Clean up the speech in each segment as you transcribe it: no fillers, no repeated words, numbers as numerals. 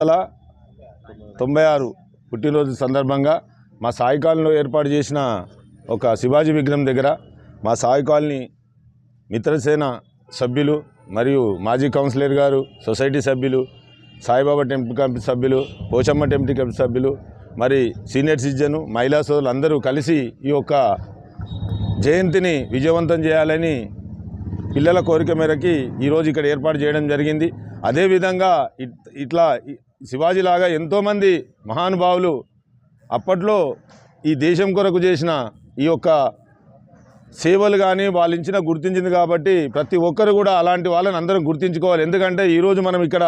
96 పుట్టినరోజు సందర్భంగా మా సాయి కాలనీలో ఏర్పాటు చేసిన ఒక శివాజీ విగ్రహం దగ్గర మా సాయి కాలనీ మిత్రసేన సభ్యులు మరియు మాజీ కౌన్సిలర్ గారు, సొసైటీ సభ్యులు, సాయిబాబా టెంపుల్ కమిటీ సభ్యులు, పోచమ్మ టెంపుల్ కమిటీ సభ్యులు, మరి సీనియర్ సిటిజన్ మహిళా సోదరులు అందరూ కలిసి ఈ యొక్క జయంతిని విజయవంతం చేయాలని పిల్లల కోరిక మేరకి ఈరోజు ఇక్కడ ఏర్పాటు చేయడం జరిగింది. అదేవిధంగా ఇట్లా శివాజీలాగా ఎంతోమంది మహానుభావులు అప్పట్లో ఈ దేశం కొరకు చేసిన ఈ యొక్క సేవలు కానీ వాళ్ళు ఇచ్చిన గుర్తించింది కాబట్టి ప్రతి ఒక్కరు కూడా అలాంటి వాళ్ళని అందరం గుర్తించుకోవాలి. ఎందుకంటే ఈరోజు మనం ఇక్కడ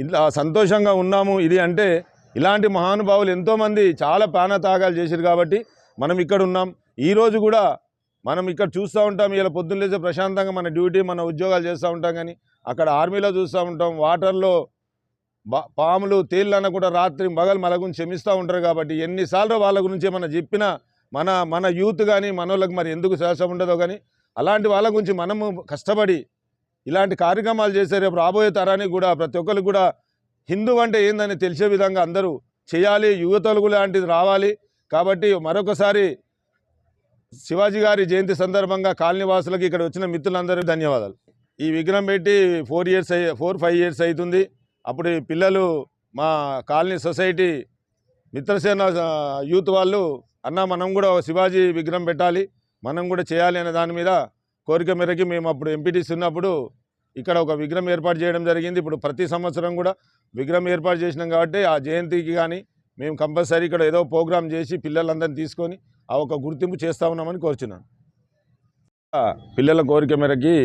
ఇట్లా సంతోషంగా ఉన్నాము ఇది అంటే ఇలాంటి మహానుభావులు ఎంతోమంది చాలా ప్రాణత్యాగాలు చేశారు కాబట్టి మనం ఇక్కడ ఉన్నాం. ఈరోజు కూడా మనం ఇక్కడ చూస్తూ ఉంటాం, ఇలా పొద్దున్న లేచి ప్రశాంతంగా మన డ్యూటీ మన ఉద్యోగాలు చేస్తూ ఉంటాం. కానీ అక్కడ ఆర్మీలో చూస్తూ ఉంటాం, వాటర్లో పాములు తేళ్ళన్న కూడా రాత్రి మగలు మన గురించి క్షమిస్తూ ఉంటారు. కాబట్టి ఎన్నిసార్లు వాళ్ళ గురించి మనం చెప్పినా మన యూత్ కానీ మనోళ్ళకి మరి ఎందుకు శ్వాసం ఉండదో కానీ అలాంటి వాళ్ళ గురించి మనము కష్టపడి ఇలాంటి కార్యక్రమాలు చేసే రేపు రాబోయే తరానికి కూడా ప్రతి ఒక్కరికి కూడా హిందూ అంటే ఏందని తెలిసే విధంగా అందరూ చేయాలి. యువతలు లాంటిది రావాలి. కాబట్టి మరొకసారి శివాజీ గారి జయంతి సందర్భంగా కాలనీ వాసులకు ఇక్కడ వచ్చిన మిత్రులందరికీ ధన్యవాదాలు. ఈ విగ్రహం పెట్టి 4-5 ఇయర్స్ అవుతుంది. అప్పుడు పిల్లలు మా కాలనీ సొసైటీ మిత్రసేన యూత్ వాళ్ళు అన్న మనం కూడా శివాజీ విగ్రహం పెట్టాలి, మనం కూడా చేయాలి అనే దాని మీద కోరిక మేరకి మేము అప్పుడు ఎంపీటీసీ ఉన్నప్పుడు ఇక్కడ ఒక విగ్రహం ఏర్పాటు చేయడం జరిగింది. ఇప్పుడు ప్రతి సంవత్సరం కూడా విగ్రహం ఏర్పాటు చేసినాం కాబట్టి ఆ జయంతికి కానీ మేము కంపల్సరీ ఇక్కడ ఏదో ప్రోగ్రాం చేసి పిల్లలందరినీ తీసుకొని ఆ ఒక గుర్తింపు చేస్తూ ఉన్నామని కోరుచున్నాను. పిల్లల కోరిక మేరకి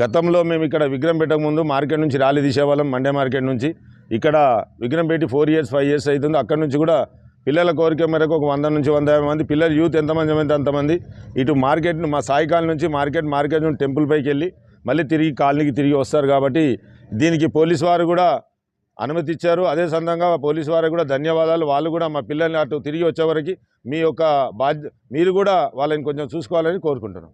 గతంలో మేము ఇక్కడ విగ్రహం పెట్టకముందు మార్కెట్ నుంచి ర్యాలీ తీసేవాళ్ళం. మండే మార్కెట్ నుంచి ఇక్కడ విగ్రహం పెట్టి 4-5 ఇయర్స్ అవుతుంది. అక్కడ నుంచి కూడా పిల్లల కోరిక మేరకు ఒక 100 నుంచి 150 మంది పిల్లలు యూత్ ఎంతమంది అయితే అంతమంది ఇటు మార్కెట్ మా సాయి కాలనీ నుంచి మార్కెట్ నుంచి టెంపుల్ పైకి వెళ్ళి మళ్ళీ తిరిగి కాలనీకి తిరిగి వస్తారు. కాబట్టి దీనికి పోలీసు వారు కూడా అనుమతి ఇచ్చారు. అదే సందర్భంగా పోలీసు వారికి కూడా ధన్యవాదాలు. వాళ్ళు కూడా మా పిల్లల్ని అటు తిరిగి వచ్చేవరకు మీ యొక్క మీరు కూడా వాళ్ళని కొంచెం చూసుకోవాలని కోరుకుంటున్నాం.